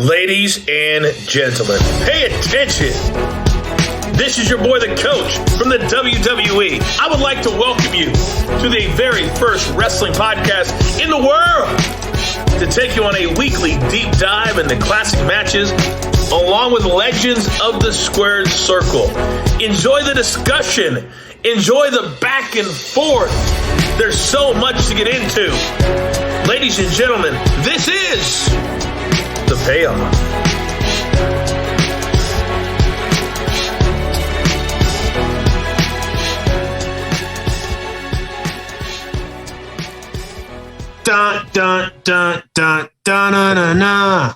Ladies and gentlemen, pay attention. This is your boy, the coach from the WWE. I would like to welcome you to the very first wrestling podcast in the world to take you on a weekly deep dive into classic matches along with legends of the squared circle. Enjoy the discussion. Enjoy the back and forth. There's so much to get into. Ladies and gentlemen, this is the payoff. Dun dun dun dun dun dun dun dun.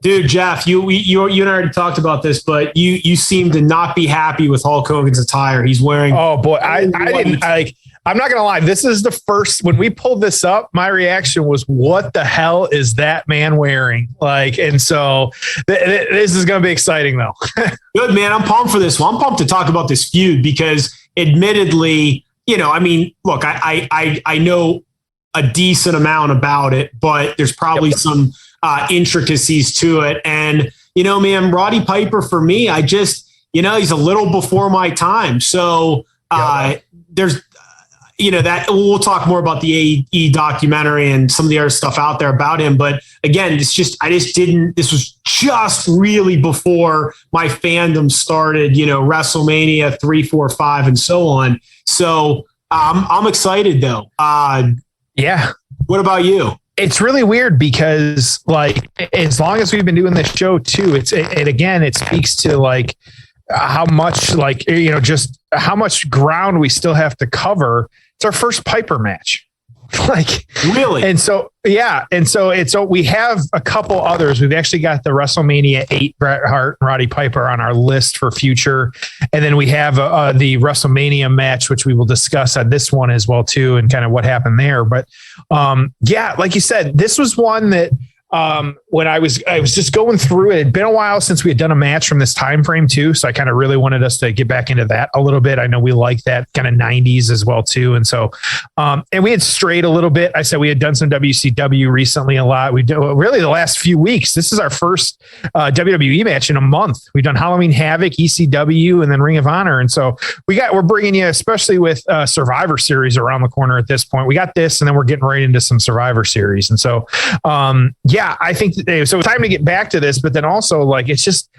Dude, Jeff, you and I already talked about this, but you seem to not be happy with Hulk Hogan's attire. He's wearing. Oh boy, I didn't like. I'm not gonna lie. This is the first when we pulled this up. My reaction was, "What the hell is that man wearing?" Like, and so this is gonna be exciting, though. Good, man. I'm pumped for this one. I'm pumped to talk about this feud because, admittedly, I mean, look, I know a decent amount about it, but there's probably some intricacies to it. And, man, Roddy Piper, for me, I just, he's a little before my time. So there's, that we'll talk more about the AE documentary and some of the other stuff out there about him. But again, this was just really before my fandom started, WrestleMania 3, 4, 5, and so on. So I'm excited though. Yeah. What about you? It's really weird because, like, as long as we've been doing this show too, it speaks to like how much, like, just how much ground we still have to cover. It's our first Piper match. Like, really? And so, yeah. And so we have a couple others. We've actually got the WrestleMania 8 Bret Hart and Roddy Piper on our list for future. And then we have the WrestleMania match, which we will discuss on this one as well too, and kind of what happened there. But yeah, like you said, this was one that when I was just going through it, it'd been a while since we had done a match from this time frame too. So I kind of really wanted us to get back into that a little bit. I know we like that kind of 90s as well too. And so, and we had strayed a little bit. I said we had done some WCW recently a lot. We do really the last few weeks. This is our first WWE match in a month. We've done Halloween Havoc, ECW, and then Ring of Honor. And so we're bringing you, especially with Survivor Series around the corner at this point. We got this, and then we're getting right into some Survivor Series. And so, yeah, I think so. It's time to get back to this, but then also, like, it's just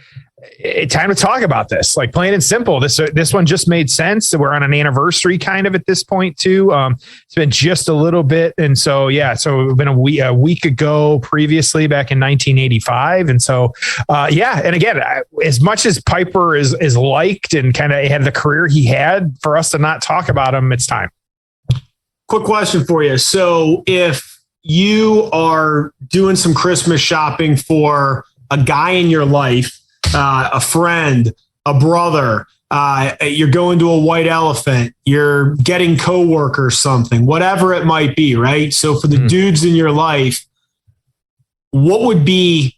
time to talk about this. Like, plain and simple. This one just made sense. So we're on an anniversary kind of at this point too. It's been just a little bit, and so yeah. So it's been a week ago previously, back in 1985, and so yeah. And again, as much as Piper is liked and kind of had the career he had, for us to not talk about him, it's time. Quick question for you. So if you are doing some Christmas shopping for a guy in your life, a friend, a brother, you're going to a white elephant, you're getting coworkers something, whatever it might be, right? So for the dudes in your life, what would be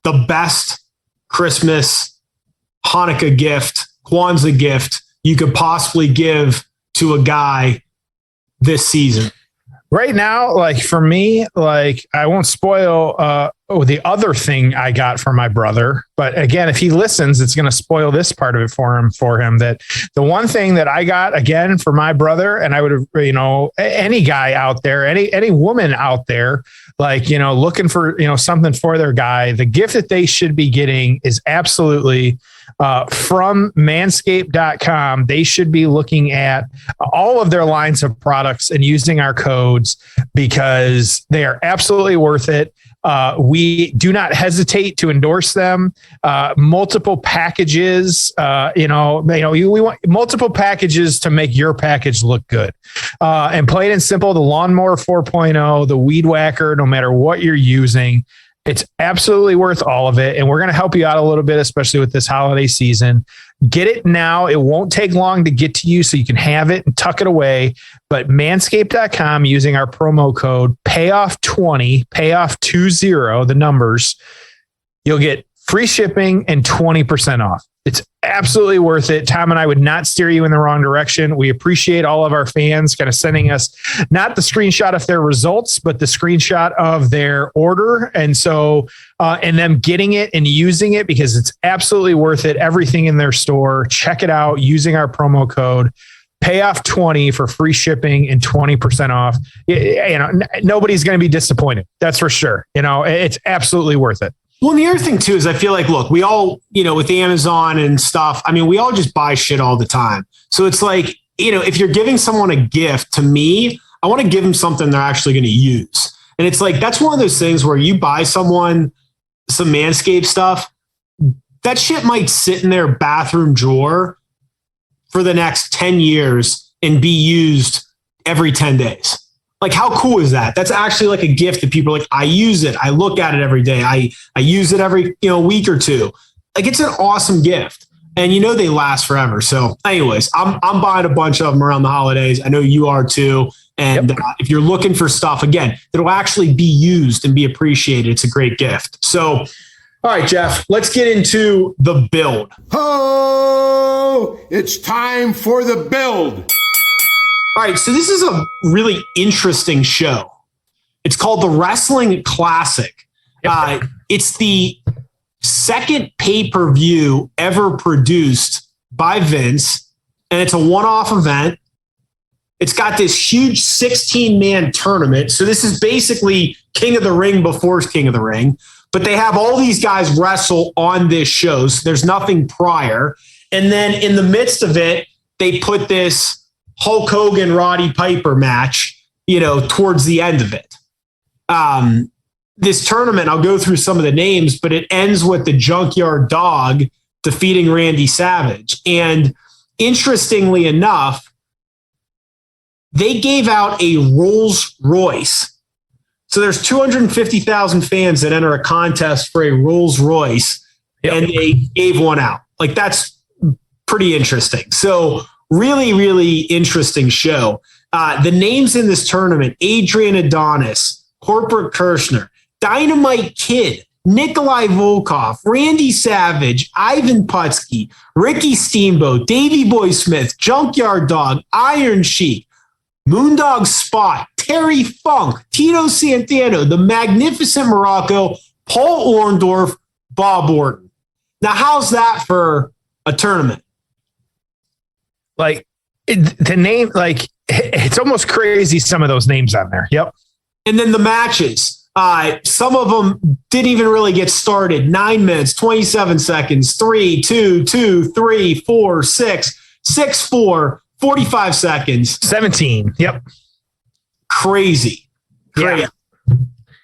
the best Christmas, Hanukkah gift, Kwanzaa gift you could possibly give to a guy this season? Right now, like for me, like I won't spoil the other thing I got for my brother. But again, if he listens, it's going to spoil this part of it for him. That the one thing that I got again for my brother, and I would have, any guy out there, any woman out there, like, looking for, something for their guy, the gift that they should be getting is absolutely from manscaped.com. They should be looking at all of their lines of products and using our codes because they are absolutely worth it. We do not hesitate to endorse them. Multiple packages, we want multiple packages to make your package look good. And plain and simple, the Lawnmower 4.0, the Weed Whacker, no matter what you're using, it's absolutely worth all of it. And we're going to help you out a little bit, especially with this holiday season. Get it now. It won't take long to get to you, so you can have it and tuck it away. But manscaped.com, using our promo code payoff20, payoff20, the numbers, you'll get free shipping and 20% off. It's absolutely worth it. Tom and I would not steer you in the wrong direction. We appreciate all of our fans kind of sending us not the screenshot of their results, but the screenshot of their order. And so, and them getting it and using it, because it's absolutely worth it. Everything in their store, check it out using our promo code PAYOFF20 for free shipping and 20% off. Nobody's going to be disappointed. That's for sure. It's absolutely worth it. Well, and the other thing too is I feel like, look, we all, with Amazon and stuff, I mean, we all just buy shit all the time. So it's like, if you're giving someone a gift, to me, I want to give them something they're actually going to use. And it's like, that's one of those things where you buy someone some Manscaped stuff, that shit might sit in their bathroom drawer for the next 10 years and be used every 10 days. Like, how cool is that? That's actually like a gift that people are like, I use it. I look at it every day. I use it every week or two. Like, it's an awesome gift. And they last forever. So anyways, I'm buying a bunch of them around the holidays. I know you are too. And if you're looking for stuff, again, that'll actually be used and be appreciated, it's a great gift. So, all right, Jeff, let's get into the build. Oh, it's time for the build. All right, so this is a really interesting show. It's called the Wrestling Classic. It's the second pay-per-view ever produced by Vince, and it's a one-off event. It's got this huge 16-man tournament. So this is basically King of the Ring before King of the Ring, but they have all these guys wrestle on this show. So there's nothing prior. And then in the midst of it, they put this Hulk Hogan, Roddy Piper match, towards the end of it. This tournament, I'll go through some of the names, but it ends with the Junkyard Dog defeating Randy Savage. And interestingly enough, they gave out a Rolls Royce. So there's 250,000 fans that enter a contest for a Rolls Royce, and they gave one out. Like, that's pretty interesting. So really, really interesting show. The names in this tournament: Adrian Adonis, Corporate Kirshner, Dynamite Kid, Nikolai Volkov, Randy Savage, Ivan Putski, Ricky Steamboat, Davey Boy Smith, Junkyard Dog, Iron Sheik, Moondog Spot, Terry Funk, Tito Santana, the Magnificent Morocco, Paul Orndorff, Bob Orton. Now, how's that for a tournament? Like, the name, like, it's almost crazy, some of those names on there. Yep. And then the matches. Some of them didn't even really get started. 9 minutes, 27 seconds, 3, 2, 2, 3, 4, 6, 6, 4, 45 seconds. 17. Yep. Crazy. Yeah.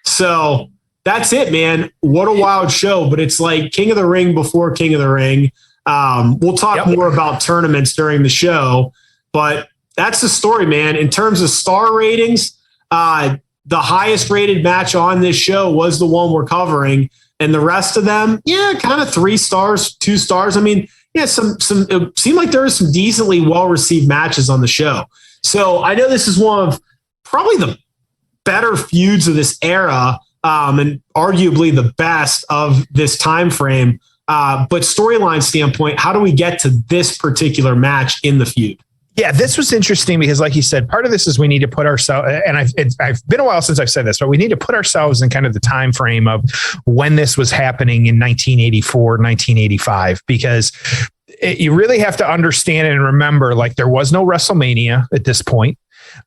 So that's it, man. What a wild show. But it's like King of the Ring before King of the Ring. We'll talk more about tournaments during the show, but that's the story, man. In terms of star ratings, the highest rated match on this show was the one we're covering, and the rest of them, kind of 3 stars, 2 stars. I mean, some it seemed like there were some decently well-received matches on the show. So I know this is one of probably the better feuds of this era, and arguably the best of this time frame. But storyline standpoint, how do we get to this particular match in the feud? Yeah, this was interesting because, like you said, part of this is we need to put ourselves, and I've been a while since I've said this, but we need to put ourselves in kind of the time frame of when this was happening in 1984, 1985, because you really have to understand and remember, like, there was no WrestleMania at this point.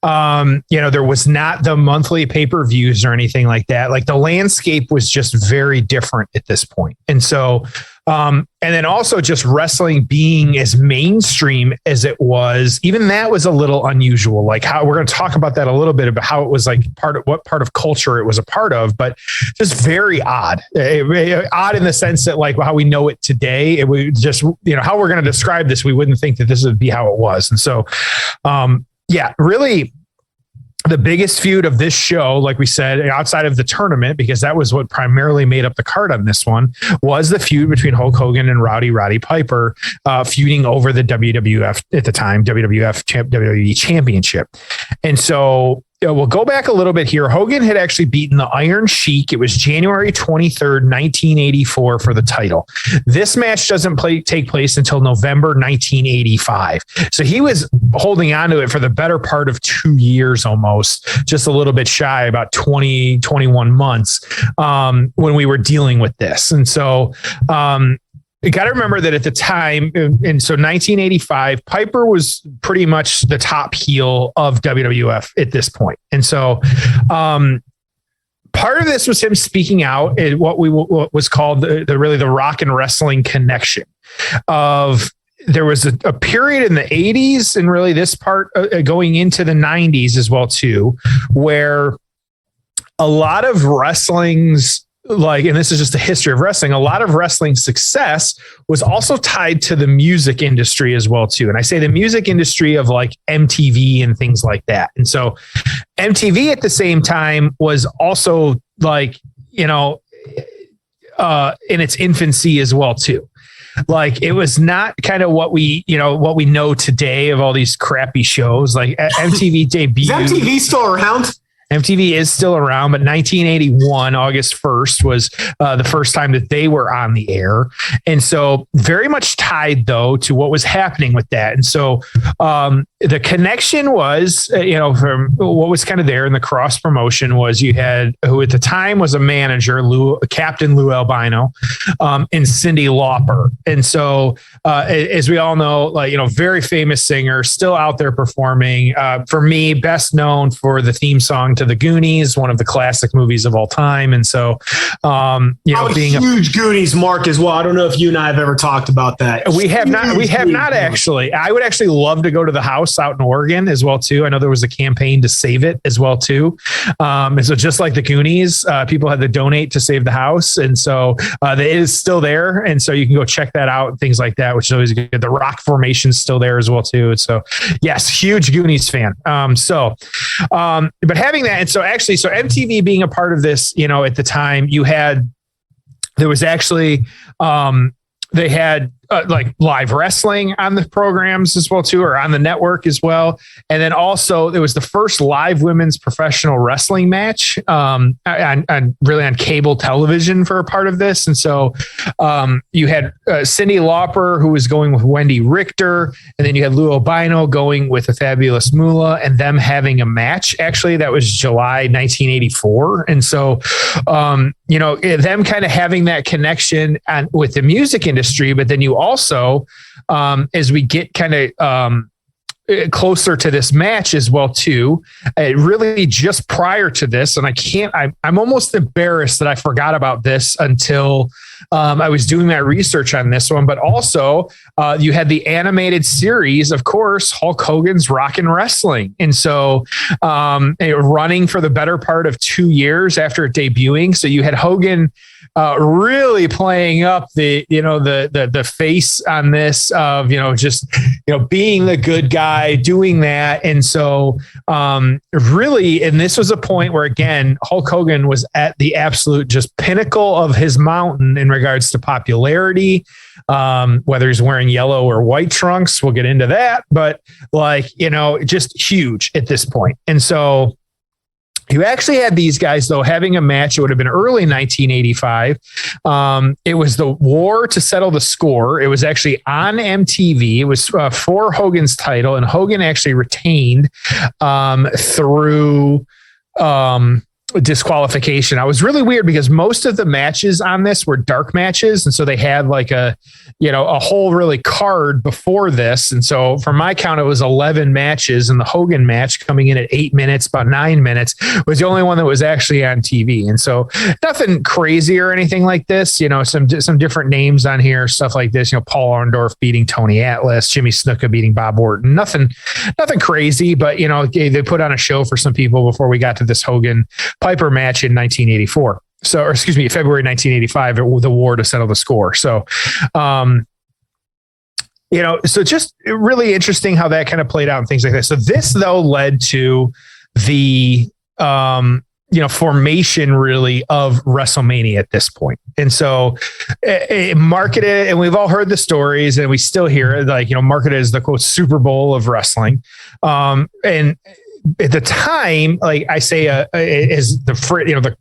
There was not the monthly pay-per-views or anything like that. Like, the landscape was just very different at this point. And so, and then also just wrestling being as mainstream as it was, even that was a little unusual. Like, how we're going to talk about that a little bit, about how it was like what part of culture it was a part of, but just very odd. Odd in the sense that, like, how we know it today, it was just, how we're going to describe this, we wouldn't think that this would be how it was. And so, really the biggest feud of this show, like we said, outside of the tournament, because that was what primarily made up the card on this one, was the feud between Hulk Hogan and Roddy Piper, feuding over the WWF at the time, WWE Championship. And so we'll go back a little bit here. Hogan had actually beaten the Iron Sheik. It was January 23rd, 1984 for the title. This match doesn't take place until November 1985. So he was holding on to it for the better part of 2 years, almost just a little bit shy, about 20, 21 months when we were dealing with this. And so, you got to remember that at the time, and so 1985, Piper was pretty much the top heel of WWF at this point. And so part of this was him speaking out at what was called the rock and wrestling connection of, there was a period in the 80s and really this part going into the 90s as well too, where a lot of wrestling's, and this is just a history of wrestling, a lot of wrestling success was also tied to the music industry as well too. And I say the music industry of like MTV and things like that. And so MTV at the same time was also in its infancy as well too. Like it was not kind of what we know today of all these crappy shows. Like MTV debuted. Is MTV still around? MTV is still around, but 1981, August 1st was the first time that they were on the air. And so very much tied though to what was happening with that. And so the connection was, from what was kind of there in the cross promotion was you had, who at the time was a manager, Captain Lou Albino, and Cyndi Lauper. And so as we all know, very famous singer, still out there performing. For me, best known for the theme song to The Goonies, one of the classic movies of all time. And so, being a huge Goonies mark as well. I don't know if you and I have ever talked about that. We have not actually. I would actually love to go to the house out in Oregon as well too. I know there was a campaign to save it as well too. And so just like the Goonies, people had to donate to save the house. And so it is still there. And so you can go check that out and things like that, which is always good. The rock formation's still there as well too. And so yes, huge Goonies fan. But having that, and so MTV being a part of this, at the time they had live wrestling on the programs as well too, or on the network as well. And then also there was the first live women's professional wrestling match on cable television for a part of this. And so you had Cyndi Lauper, who was going with Wendy Richter, and then you had Lou Albino going with the Fabulous Moolah, and them having a match. Actually, that was July 1984. And so, them kind of having that connection with the music industry, but then you also, as we get kind of closer to this match as well too, really just prior to this, and I'm almost embarrassed that I forgot about this until I was doing my research on this one, but also you had the animated series, of course, Hulk Hogan's Rockin' Wrestling. And so running for the better part of 2 years after debuting. So you had Hogan really playing up the face on this of, being the good guy, doing that. And so really, and this was a point where, again, Hulk Hogan was at the absolute just pinnacle of his mountain in regards to popularity, whether he's wearing yellow or white trunks, we'll get into that, but just huge at this point. And so you actually had these guys, though, having a match. It would have been early 1985. It was the War to Settle the Score. It was actually on MTV. It was for Hogan's title, and Hogan actually retained through disqualification. I was really weird because most of the matches on this were dark matches. And so they had a whole really card before this. And so for my count, it was 11 matches, and the Hogan match coming in at 8 minutes, about 9 minutes, was the only one that was actually on TV. And so nothing crazy or anything like this, some different names on here, stuff like this, Paul Orndorff beating Tony Atlas, Jimmy Snuka beating Bob Orton, nothing crazy, but they put on a show for some people before we got to this Hogan Piper match in 1984. February 1985, the War to Settle the Score. So, so just really interesting how that kind of played out and things like that. So this, though, led to the, formation really of WrestleMania at this point. And so it marketed, and we've all heard the stories and we still hear it, marketed as the quote Super Bowl of wrestling. And at the time, like I say, is the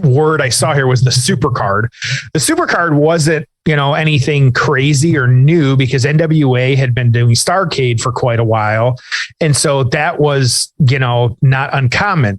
word I saw here was the super card. The super card wasn't, anything crazy or new because NWA had been doing Starrcade for quite a while. And so that was, not uncommon.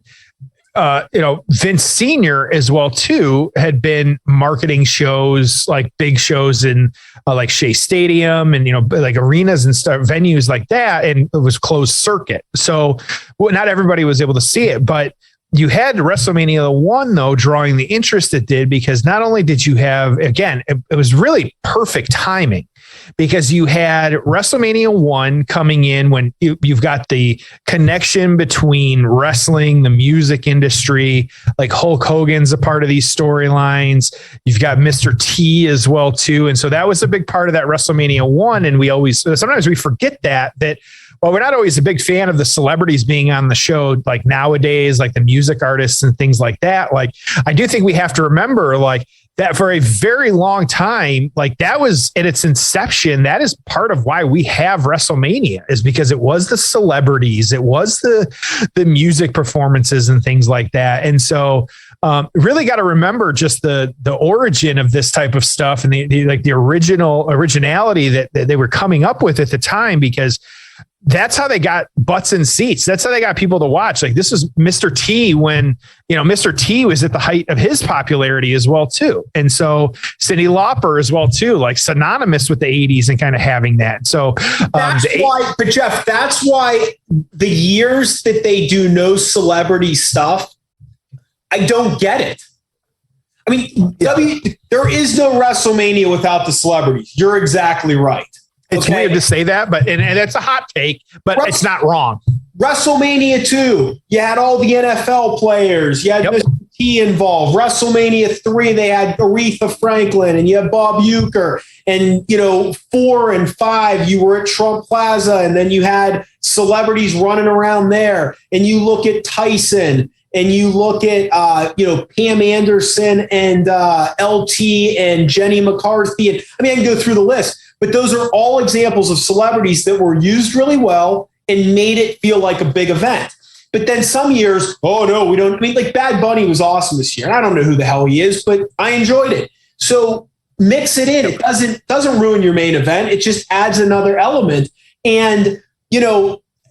Vince Sr. as well too had been marketing shows, like big shows in like Shea Stadium and, like arenas and stuff, venues like that. And it was closed circuit. So not everybody was able to see it, but you had WrestleMania 1 though, drawing the interest it did, because not only did you have, again, it was really perfect timing, because you had WrestleMania 1 coming in when you've got the connection between wrestling, the music industry, like Hulk Hogan's a part of these storylines. You've got Mr. T as well too. And so that was a big part of that WrestleMania 1. And sometimes we forget that, well, we're not always a big fan of the celebrities being on the show, like nowadays, like the music artists and things like that. Like, I do think we have to remember, like, that for a very long time, like that was at its inception. That is part of why we have WrestleMania, is because it was the celebrities, it was the music performances and things like that. And so really got to remember just the origin of this type of stuff and the originality that they were coming up with at the time, because that's how they got butts in seats. That's how they got people to watch. Like, this was Mr. T when, Mr. T was at the height of his popularity as well too. And so Cyndi Lauper as well too, like synonymous with the 80s and kind of having that. So but Jeff, that's why the years that they do no celebrity stuff, I don't get it. I mean, there is no WrestleMania without the celebrities. You're exactly right. It's weird to say that, but and that's a hot take, but it's not wrong. WrestleMania 2, you had all the NFL players. You had Mr. T involved. WrestleMania 3, they had Aretha Franklin and you had Bob Uecker. And, 4 and 5, you were at Trump Plaza, and then you had celebrities running around there. And you look at Tyson, and you look at, Pam Anderson and LT and Jenny McCarthy. And I can go through the list. But those are all examples of celebrities that were used really well and made it feel like a big event. But then some years, oh no, we don't. Like Bad Bunny was awesome this year. And I don't know who the hell he is, but I enjoyed it. So mix it in. It doesn't ruin your main event. It just adds another element. And,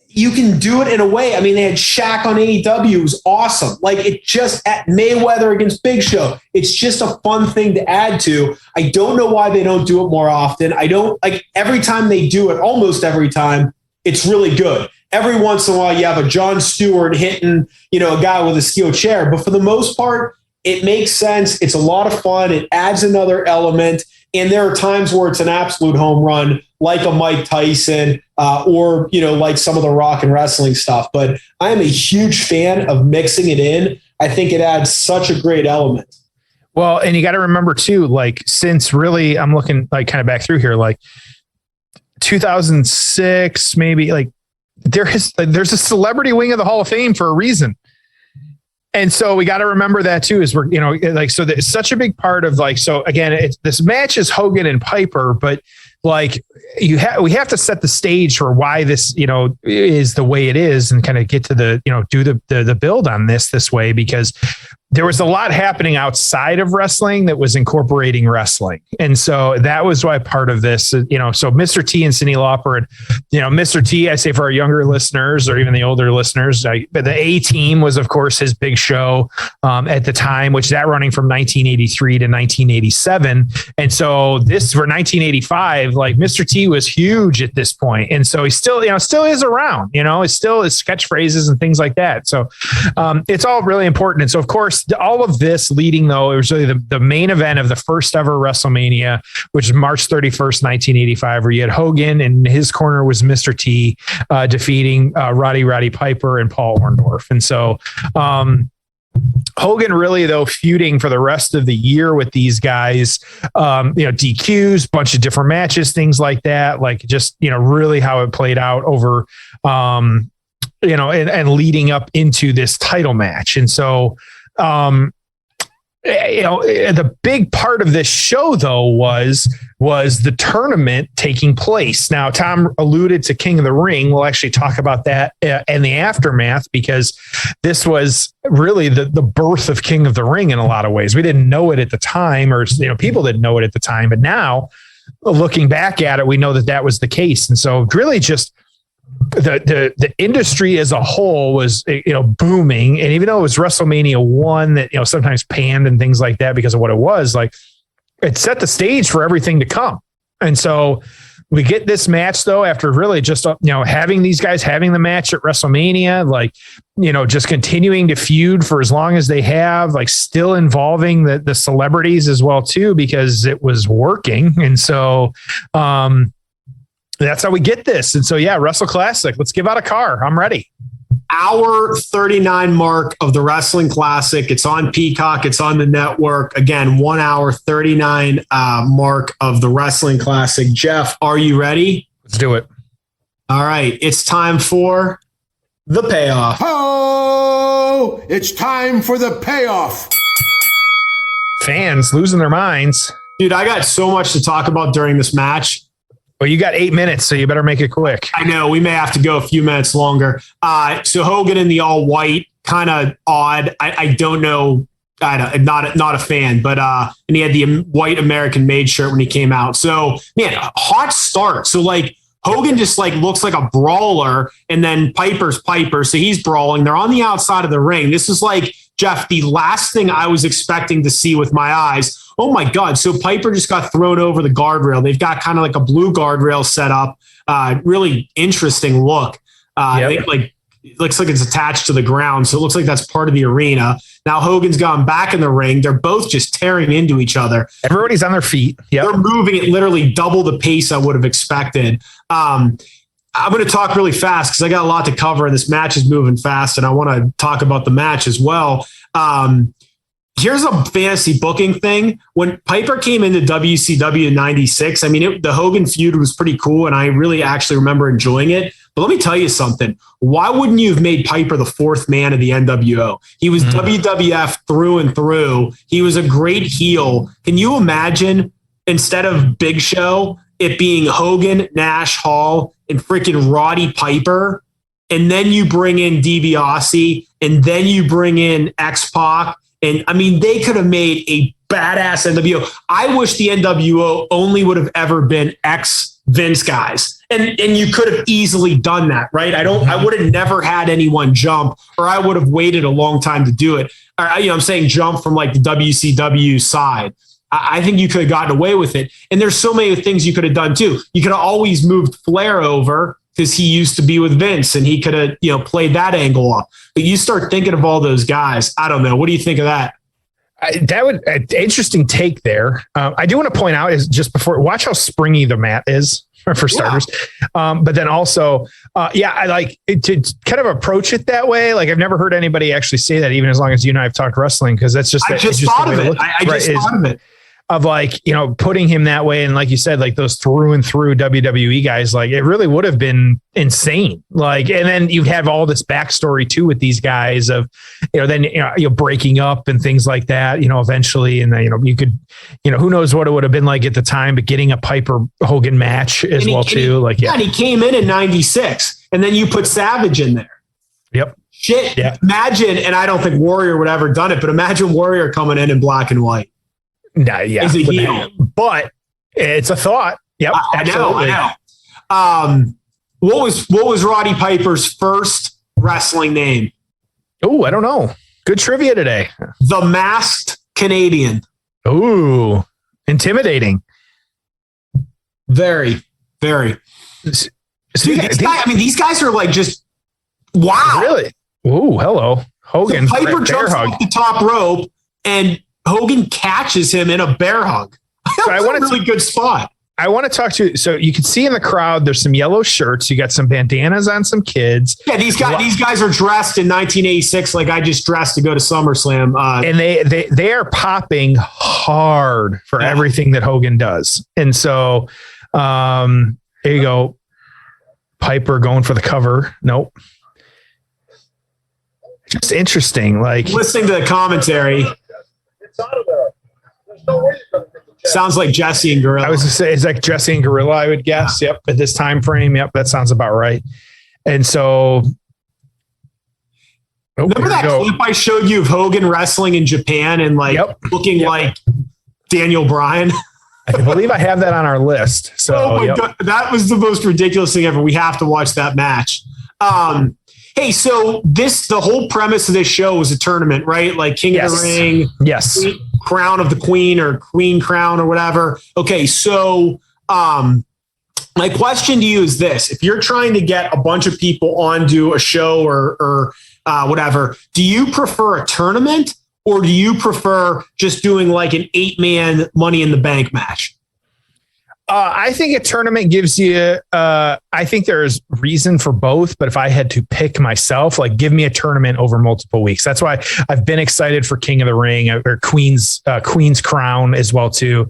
you can do it in a way. They had Shaq on AEW. It was awesome. Like, it just at Mayweather against Big Show. It's just a fun thing to add to. I don't know why they don't do it more often. I don't like every time they do it, almost every time, it's really good. Every once in a while, you have a Jon Stewart hitting, a guy with a steel chair. But for the most part, it makes sense. It's a lot of fun. It adds another element. And there are times where it's an absolute home run, like a Mike Tyson or, like some of the rock and wrestling stuff. But I am a huge fan of mixing it in. I think it adds such a great element. Well, and you got to remember too, like, since really I'm looking like kind of back through here, like 2006, maybe, like there's a celebrity wing of the Hall of Fame for a reason. And so we got to remember that too, is we're, so it's such a big part of like, so again, this match is Hogan and Piper, but like we have to set the stage for why this, is the way it is, and kind of get to the, do the build on this way, because there was a lot happening outside of wrestling that was incorporating wrestling. And so that was why part of this, so Mr. T and Cyndi Lauper, and, Mr. T, I say for our younger listeners or even the older listeners, the A-Team was, of course, his big show at the time, which that running from 1983 to 1987. And so this for 1985, like Mr. T was huge at this point. And so he still is around, it's still his catchphrases and things like that. So it's all really important. And so, of course, all of this leading, though, it was really the main event of the first ever WrestleMania, which is March 31st, 1985, where you had Hogan and his corner was Mr. T defeating Roddy Piper and Paul Orndorff. And so Hogan really, though, feuding for the rest of the year with these guys, DQs, bunch of different matches, things like that, like just, really how it played out over, and leading up into this title match. And so, the big part of this show, though, was the tournament taking place. Now, Tom alluded to King of the Ring. We'll actually talk about that in the aftermath, because this was really the birth of King of the Ring in a lot of ways. We didn't know it at the time, or people didn't know it at the time, but now, looking back at it, we know that was the case. And so, really, just the industry as a whole was booming, and even though it was WrestleMania 1 that sometimes panned and things like that because of what it was, like, it set the stage for everything to come. And so we get this match, though, after really just having these guys having the match at WrestleMania, like, just continuing to feud for as long as they have, like, still involving the celebrities as well too, because it was working. And so that's how we get this. And so, yeah, Wrestle Classic. Let's give out a car. I'm ready. Hour 39 mark of the Wrestling Classic. It's on Peacock. It's on the network. Again, 1 hour 39 mark of the Wrestling Classic. Jeff, are you ready? Let's do it. All right. It's time for the payoff. Oh, it's time for the payoff. Fans losing their minds. Dude, I got so much to talk about during this match. Well, you got 8 minutes, so you better make it quick. I know we may have to go a few minutes longer. So Hogan in the all white, kind of odd. I don't know. Not a fan, but and he had the white American made shirt when he came out. So man, hot start. So like Hogan just like looks like a brawler, and then Piper's Piper, so he's brawling. They're on the outside of the ring. This is like, Jeff, the last thing I was expecting to see with my eyes. Oh my God. So Piper just got thrown over the guardrail. They've got kind of like a blue guardrail set up. Really interesting look. It looks like it's attached to the ground. So it looks like that's part of the arena. Now Hogan's gone back in the ring. They're both just tearing into each other. Everybody's on their feet. Yep. They're moving at literally double the pace I would have expected. I'm going to talk really fast because I got a lot to cover, and this match is moving fast, and I want to talk about the match as well. Here's a fantasy booking thing. When Piper came into WCW in 96, I mean, the Hogan feud was pretty cool, and I really actually remember enjoying it. But let me tell you something. Why wouldn't you have made Piper the fourth man of the NWO? He was WWF through and through. He was a great heel. Can you imagine, instead of Big Show, it being Hogan, Nash, Hall, and freaking Roddy Piper? And then you bring in DiBiase, and then you bring in X-Pac. And I mean, they could have made a badass NWO. I wish the NWO only would have ever been ex-Vince guys. And you could have easily done that, right? I would have never had anyone jump, or I would have waited a long time to do it. I'm saying jump from like the WCW side. I think you could have gotten away with it. And there's so many things you could have done too. You could have always moved Flair over because he used to be with Vince, and he could have, played that angle off. But you start thinking of all those guys. I don't know. What do you think of that? Interesting take there. I do want to point out is just before, watch how springy the mat is for starters. Yeah. But then also, I like it, to kind of approach it that way. Like, I've never heard anybody actually say that, even as long as you and I have talked wrestling, because that's just, I just thought of it. I just thought of it. Of like, putting him that way. And like you said, like those through and through WWE guys, like it really would have been insane. Like, and then you'd have all this backstory too with these guys of, then, breaking up and things like that, eventually. And then, you could, who knows what it would have been like at the time, but getting a Piper Hogan match as well too. Like, yeah. And he came in 96, and then you put Savage in there. Yep. Shit. Yeah. Imagine, and I don't think Warrior would ever done it, but imagine Warrior coming in black and white. Nah, yeah, but it's a thought. Yep, I know. What was Roddy Piper's first wrestling name? Oh, I don't know. Good trivia today. The Masked Canadian. Ooh, intimidating. Very, very. Dude, these guys are like just wow. Really? Ooh, hello, Hogan. So Piper jumps off the top rope, and Hogan catches him in a bear hug. That was a really good spot. I want to talk to you. So you can see in the crowd, there's some yellow shirts. You got some bandanas on some kids. Yeah, these guys are dressed in 1986 like I just dressed to go to SummerSlam. And they are popping hard for everything that Hogan does. And so there you go. Piper going for the cover. Nope. Just interesting. Like, listening to the commentary. Sounds like Jesse and Gorilla. I was going to say, it's like Jesse and Gorilla, I would guess. Yep. At this time frame. Yep. That sounds about right. And so. Remember that clip I showed you of Hogan wrestling in Japan and looking like Daniel Bryan? I believe I have that on our list. So God, that was the most ridiculous thing ever. We have to watch that match. Hey, so the whole premise of this show was a tournament, right? Like King of the Ring, Crown of the Queen or Queen Crown or whatever. Okay, so my question to you is this: if you're trying to get a bunch of people onto a show or whatever, do you prefer a tournament or do you prefer just doing like an 8-man Money in the Bank match? I think a tournament gives you, I think there's reason for both, but if I had to pick myself, like give me a tournament over multiple weeks. That's why I've been excited for King of the Ring or Queen's Crown as well too.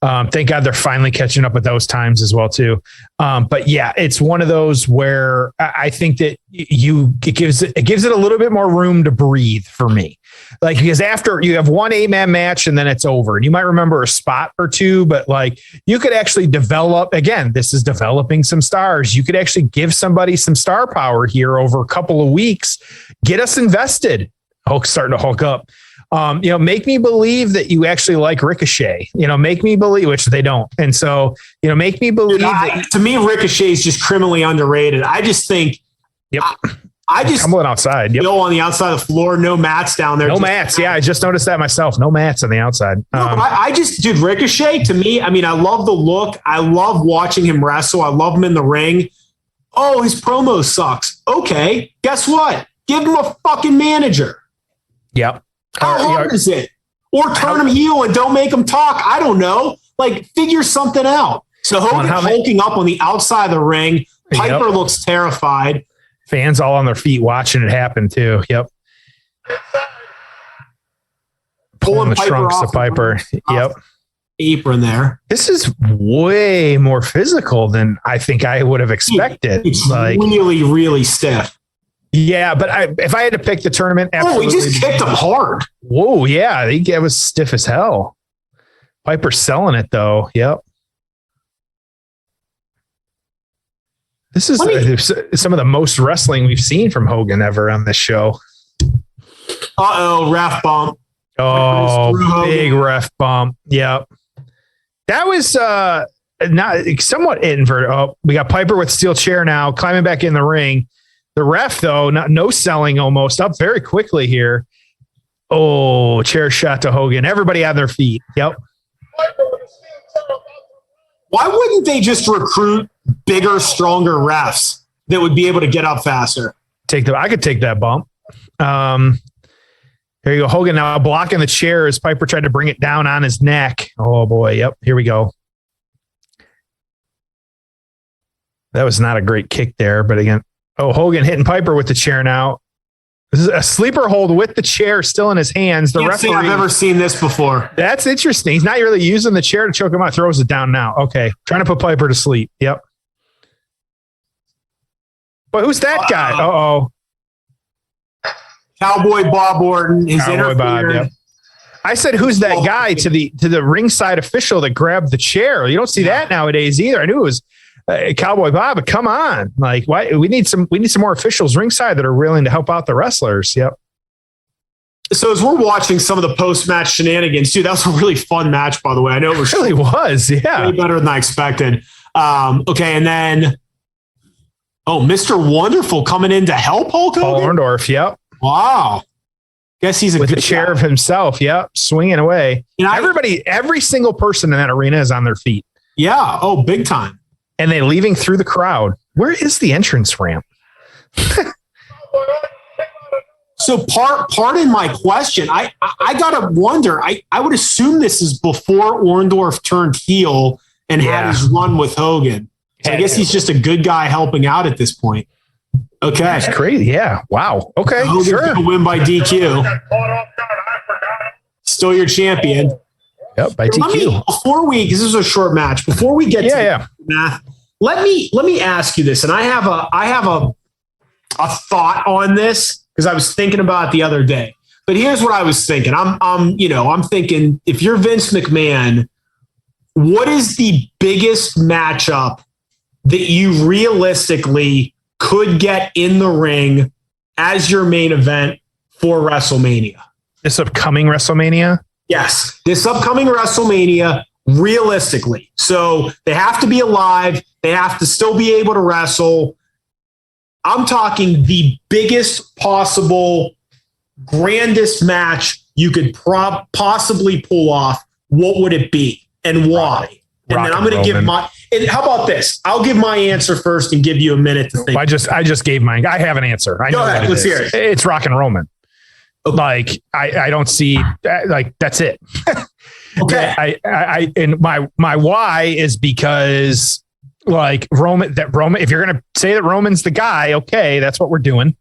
Thank God they're finally catching up with those times as well too. But yeah, it's one of those where I think that it gives it a little bit more room to breathe for me. Like, because after you have one 8-man match and then it's over, and you might remember a spot or two, but like you could actually develop, again, this is developing some stars. You could actually give somebody some star power here over a couple of weeks, get us invested. Hulk's starting to hulk up. Make me believe that you actually like Ricochet, make me believe, which they don't. And so, make me believe to me, Ricochet is just criminally underrated. I just think, I just come outside. Yep. On the outside of the floor, no mats down there. No mats. Yeah, I just noticed that myself. No mats on the outside. Dude, Ricochet to me, I mean, I love the look. I love watching him wrestle. I love him in the ring. Oh, his promo sucks. Okay, guess what? Give him a fucking manager. Yep. How hard is it? Or turn him heel and don't make him talk. I don't know. Like, figure something out. So Hogan hulking up on the outside of the ring. Piper looks terrified. Fans all on their feet watching it happen too. Yep. Pulling the trunks of Piper. Yep. Apron there. This is way more physical than I think I would have expected. It's really, really stiff. Yeah, but if I had to pick the tournament, absolutely. He just kicked him hard. Whoa, yeah, I think it was stiff as hell. Piper's selling it though. Yep. This is some of the most wrestling we've seen from Hogan ever on this show. Ref bump. Oh, big ref bump. Yep. That was not somewhat inverted. Oh, we got Piper with steel chair now, climbing back in the ring. The ref, though, no selling almost up very quickly here. Oh, chair shot to Hogan. Everybody on their feet. Yep. Why wouldn't they just recruit bigger, stronger refs that would be able to get up faster? I could take that bump. Here you go. Hogan now blocking the chair as Piper tried to bring it down on his neck. Oh boy. Yep. Here we go. That was not a great kick there, but again, Hogan hitting Piper with the chair now. This is a sleeper hold with the chair still in his hands. The referee, I've never seen this before. That's interesting. He's not really using the chair to choke him out. Throws it down now. Okay. Trying to put Piper to sleep. Yep. But who's that guy? Uh-oh. Cowboy Bob Orton is interfered. Bob, yep. I said, who's that guy to the ringside official that grabbed the chair? You don't see that nowadays either. I knew it was Cowboy Bob, but come on. Like, why we need some more officials ringside that are willing to help out the wrestlers. Yep. So as we're watching some of the post-match shenanigans, dude, that was a really fun match, by the way. I know it really was. Yeah. Way better than I expected. Okay. And then, Mr. Wonderful coming in to help Hulk Hogan. Paul Orndorff. Yep. Wow. Guess he's with the chair of himself. Yep. Swinging away. Every single person in that arena is on their feet. Yeah. Oh, big time. And they leaving through the crowd. Where is the entrance ramp? So pardon my question. I gotta wonder. I would assume this is before Orndorff turned heel and had his run with Hogan. So I guess he's just a good guy helping out at this point. Okay. That's crazy. Yeah. Wow. Okay. Hogan's gonna win by DQ. Still your champion. Yep, by DQ. This is a short match. Before we get to math, let me ask you this, and I have a thought on this because I was thinking about it the other day. But here's what I was thinking. I'm thinking, if you're Vince McMahon, what is the biggest matchup that you realistically could get in the ring as your main event for WrestleMania? This upcoming WrestleMania? Yes, this upcoming WrestleMania, realistically. So they have to be alive. They have to still be able to wrestle. I'm talking the biggest possible, grandest match you could possibly pull off. What would it be and why? And then I'm going to give and how about this? I'll give my answer first and give you a minute to think. I just gave mine. I have an answer. I know. Go ahead. Let's hear it. It's Rock and Roman. Okay. Like I don't see like that's it. Okay. And my why is because like Roman, if you're going to say that Roman's the guy, okay, that's what we're doing.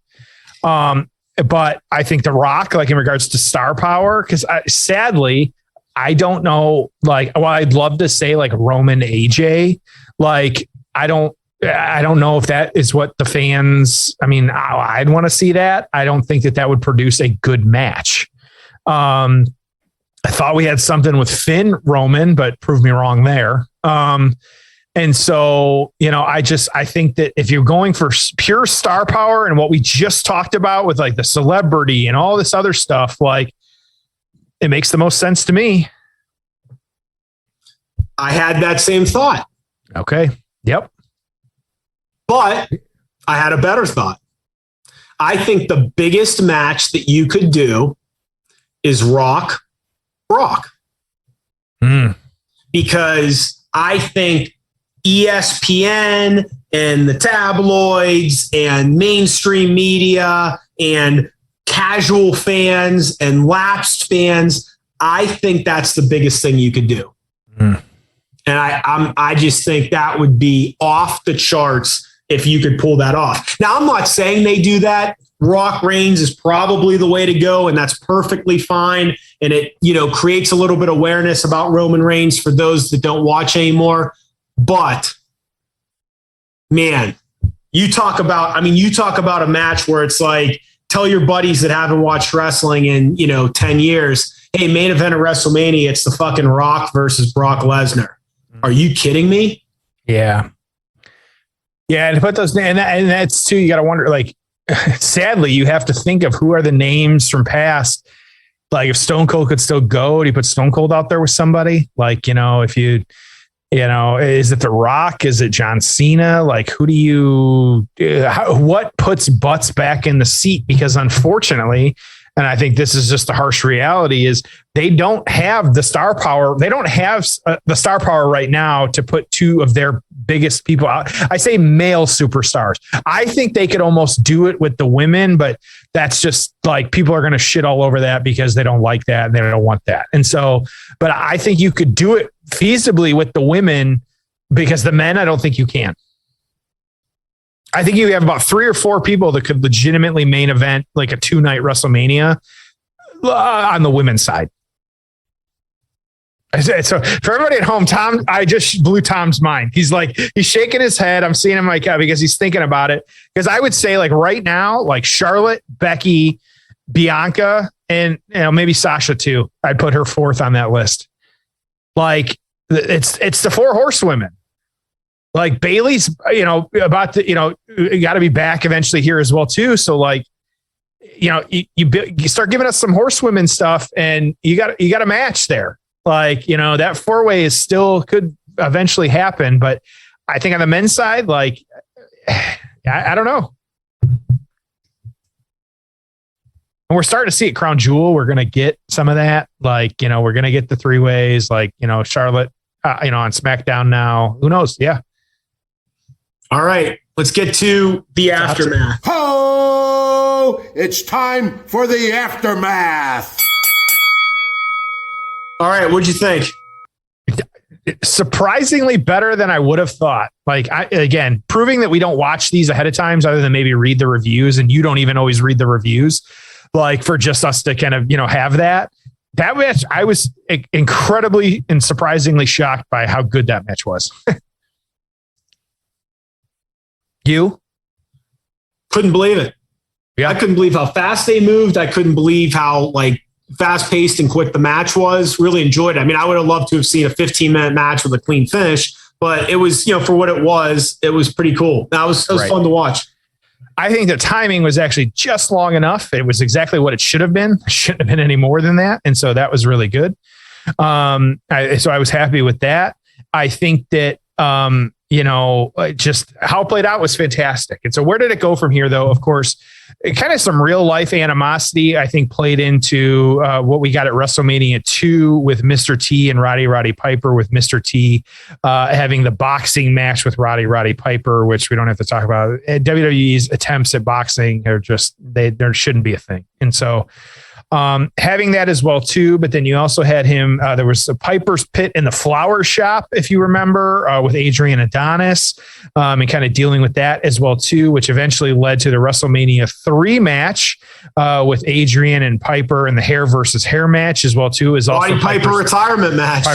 But I think The Rock, like in regards to star power, because sadly, I don't know, like, well, I'd love to say like Roman AJ, like, I don't know if that is what the fans, I mean, I'd want to see that. I don't think that would produce a good match. I thought we had something with Finn Roman, but prove me wrong there. And so, I think that if you're going for pure star power and what we just talked about with like the celebrity and all this other stuff, like it makes the most sense to me. I had that same thought. Okay. Yep. But I had a better thought. I think the biggest match that you could do is Rock. Because I think ESPN and the tabloids and mainstream media and casual fans and lapsed fans, I think that's the biggest thing you could do. And I just think that would be off the charts if you could pull that off. Now, I'm not saying they do that. Rock Reigns is probably the way to go, and that's perfectly fine. And it, creates a little bit of awareness about Roman Reigns for those that don't watch anymore. But man, you talk about a match where it's like, tell your buddies that haven't watched wrestling in, 10 years, hey, main event of WrestleMania, it's the fucking Rock versus Brock Lesnar. Are you kidding me? Yeah. Yeah. And to put those, and that's too, you got to wonder, like, sadly, you have to think of who are the names from past. Like if Stone Cold could still go, do you put Stone Cold out there with somebody? Like, if you, is it The Rock? Is it John Cena? Like, who do you, what puts butts back in the seat? Because unfortunately, and I think this is just the harsh reality, is they don't have the star power. They don't have the star power right now to put two of their biggest people out. I say male superstars. I think they could almost do it with the women, but that's just like people are going to shit all over that because they don't like that and they don't want that. And so, but I think you could do it feasibly with the women because the men, I don't think you can. I think you have about 3 or 4 people that could legitimately main event like a 2-night WrestleMania on the women's side. So for everybody at home, Tom, I just blew Tom's mind. He's shaking his head. I'm seeing him like, because he's thinking about it. Because I would say like right now, like Charlotte, Becky, Bianca, and maybe Sasha too. I'd put her 4th on that list. Like it's the 4 horsewomen. Like Bailey's, about to, you got to be back eventually here as well too. So like, you start giving us some horsewomen stuff, and you got a match there. Like, that 4-way is still could eventually happen, but I think on the men's side, like, I don't know. And we're starting to see it. Crown Jewel, we're going to get some of that. Like, we're going to get the 3-ways. Like, Charlotte, on SmackDown now. Who knows? Yeah. All right, let's get to the aftermath. Ho! It's time for the aftermath. All right, what'd you think? Surprisingly better than I would have thought. Like, again, proving that we don't watch these ahead of time, other than maybe read the reviews, and you don't even always read the reviews. Like for just us to kind of, have that match, I was incredibly and surprisingly shocked by how good that match was. You? Couldn't believe it. I couldn't believe how fast they moved. I couldn't believe how like fast paced and quick the match was. Really enjoyed it. I mean, I would have loved to have seen a 15-minute match with a clean finish, but it was, for what it was pretty cool. It was fun to watch. I think the timing was actually just long enough. It was exactly what it should have been. It shouldn't have been any more than that. And so that was really good. So I was happy with that. I think that, just how it played out was fantastic. And so where did it go from here, though? Of course, kind of some real life animosity, I think, played into what we got at WrestleMania 2 with Mr. T and Roddy Piper, with Mr. T having the boxing match with Roddy Piper, which we don't have to talk about. WWE's attempts at boxing are just, there shouldn't be a thing. And so having that as well too, but then you also had him, there was a Piper's Pit in the flower shop, if you remember, with Adrian Adonis, and kind of dealing with that as well too, which eventually led to the WrestleMania 3 match with Adrian and Piper, and the hair versus hair match as well too, is also Piper retirement match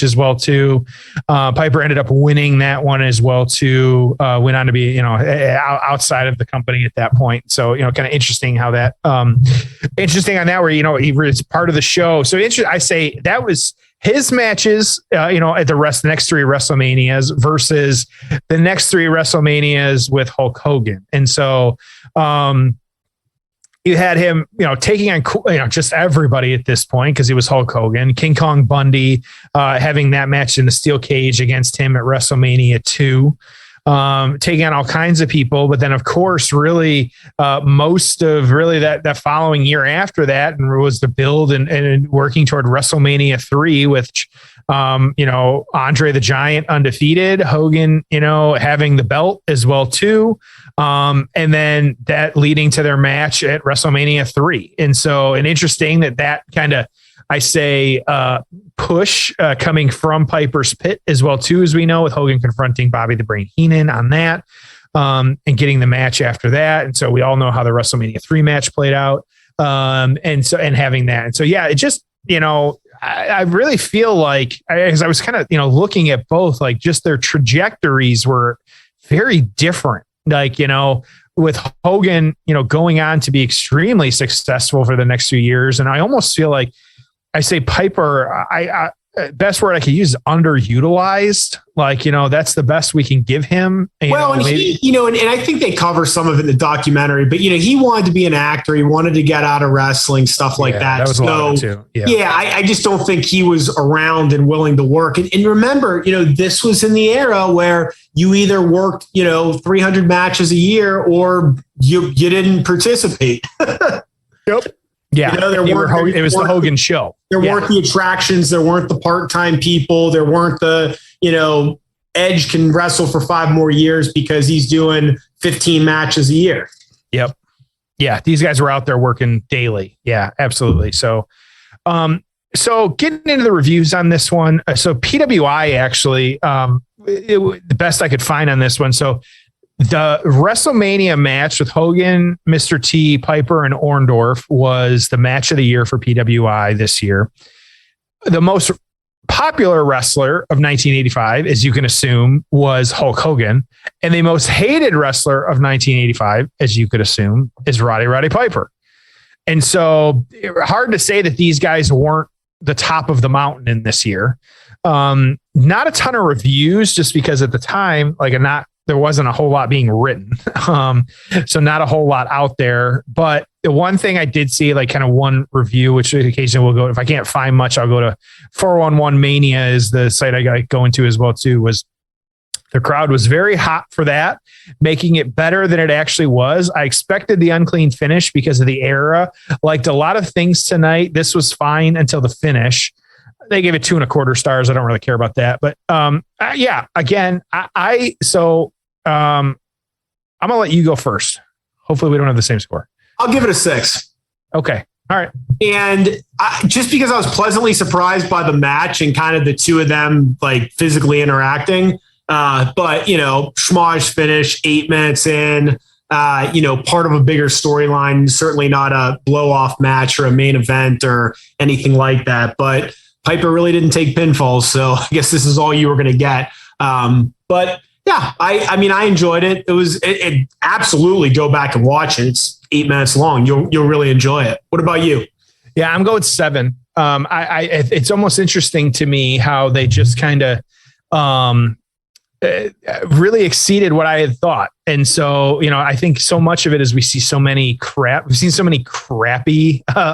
as well too. Piper ended up winning that one as well too, went on to be, outside of the company at that point. So, kind of interesting how that, interesting on that, where he was part of the show. So I say that was his matches, at the next 3 WrestleManias versus the next 3 WrestleManias with Hulk Hogan. And so you had him, taking on, just everybody at this point, because he was Hulk Hogan. King Kong Bundy, having that match in the steel cage against him at WrestleMania 2. Taking on all kinds of people, but then of course, really most of really that following year after that, and was the build and working toward WrestleMania 3, which Andre the Giant undefeated, Hogan, having the belt as well too, and then that leading to their match at WrestleMania 3. And so, and interesting that kind of, I say, push coming from Piper's Pit as well too, as we know, with Hogan confronting Bobby the Brain Heenan on that, and getting the match after that. And so we all know how the WrestleMania 3 match played out, and having that. And so yeah, it just, I really feel like, as I was kind of looking at both, like just their trajectories were very different. Like with Hogan, going on to be extremely successful for the next few years, and I almost feel like, I say Piper, best word I could use is underutilized. Like, that's the best we can give him. And I think they cover some of it in the documentary, but, he wanted to be an actor. He wanted to get out of wrestling, stuff like that. That was a lot of it too. Yeah. I just don't think he was around and willing to work. And remember, this was in the era where you either worked, 300 matches a year or you didn't participate. Yep. Yeah, it was the Hogan show. There weren't the attractions. There weren't the part-time people. There weren't the, Edge can wrestle for 5 more years because he's doing 15 matches a year. Yep. Yeah, these guys were out there working daily. Yeah, absolutely. So, getting into the reviews on this one. So PWI actually, the best I could find on this one. So, the WrestleMania match with Hogan, Mr. T, Piper, and Orndorff was the match of the year for PWI this year. The most popular wrestler of 1985, as you can assume, was Hulk Hogan. And the most hated wrestler of 1985, as you could assume, is Roddy Piper. And so hard to say that these guys weren't the top of the mountain in this year. Not a ton of reviews, just because at the time, there wasn't a whole lot being written. So not a whole lot out there. But the one thing I did see, like kind of one review, which occasionally will go, if I can't find much, I'll go to 411 Mania is the site I go into as well too, was the crowd was very hot for that, making it better than it actually was. I expected the unclean finish because of the era. Liked a lot of things tonight. This was fine until the finish. They gave it 2.25 stars. I don't really care about that, but again, I'm going to let you go first. Hopefully we don't have the same score. I'll give it a 6. Okay. All right. And just because I was pleasantly surprised by the match and kind of the two of them like physically interacting, but schmosh finish 8 minutes in, part of a bigger storyline, certainly not a blow off match or a main event or anything like that. But Piper really didn't take pinfalls. So I guess this is all you were going to get. But Yeah, I mean, I enjoyed it. It absolutely go back and watch it. It's 8 minutes long. You'll really enjoy it. What about you? Yeah, I'm going 7. It's almost interesting to me how they just kind of really exceeded what I had thought. And so, I think so much of it is we've seen so many crappy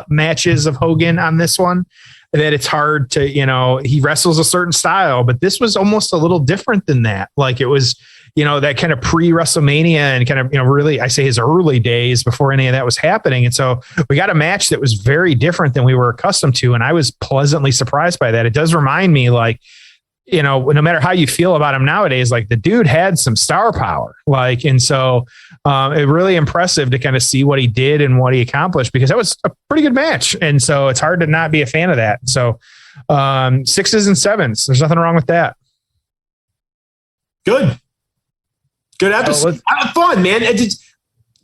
matches of Hogan on this one that it's hard to, he wrestles a certain style, but this was almost a little different than that. Like it was, that kind of pre-WrestleMania and kind of, really, I say his early days before any of that was happening. And so we got a match that was very different than we were accustomed to. And I was pleasantly surprised by that. It does remind me like, no matter how you feel about him nowadays, like the dude had some star power, and so it really impressive to kind of see what he did and what he accomplished, because that was a pretty good match. And so it's hard to not be a fan of that. So 6s and 7s, there's nothing wrong with that. Good episode. Fun, man.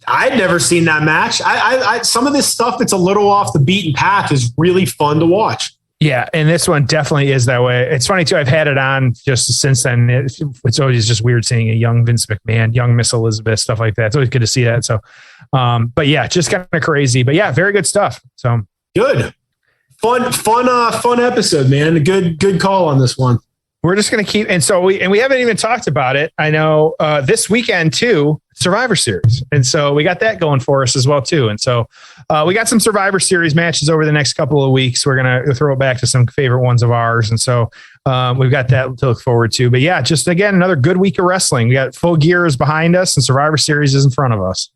I'd never seen that match. I some of this stuff that's a little off the beaten path is really fun to watch. Yeah, and this one definitely is that way. It's funny, too. I've had it on just since then. It's always just weird seeing a young Vince McMahon, young Miss Elizabeth, stuff like that. It's always good to see that. So, but yeah, just kind of crazy. But yeah, very good stuff. So good. Fun episode, man. A good call on this one. We're just going to keep. And so we haven't even talked about it. I know this weekend, too, Survivor Series. And so we got that going for us as well, too. And so we got some Survivor Series matches over the next couple of weeks. We're going to throw it back to some favorite ones of ours. And so we've got that to look forward to. But yeah, just again, another good week of wrestling. We got Full Gear is behind us and Survivor Series is in front of us.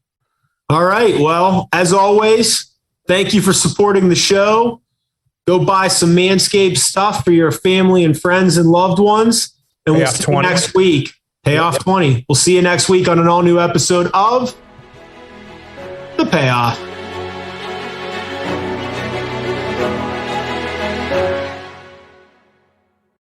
All right. Well, as always, thank you for supporting the show. Go buy some Manscaped stuff for your family and friends and loved ones. And we'll see you next week. Payoff 20. We'll see you next week on an all-new episode of The Payoff.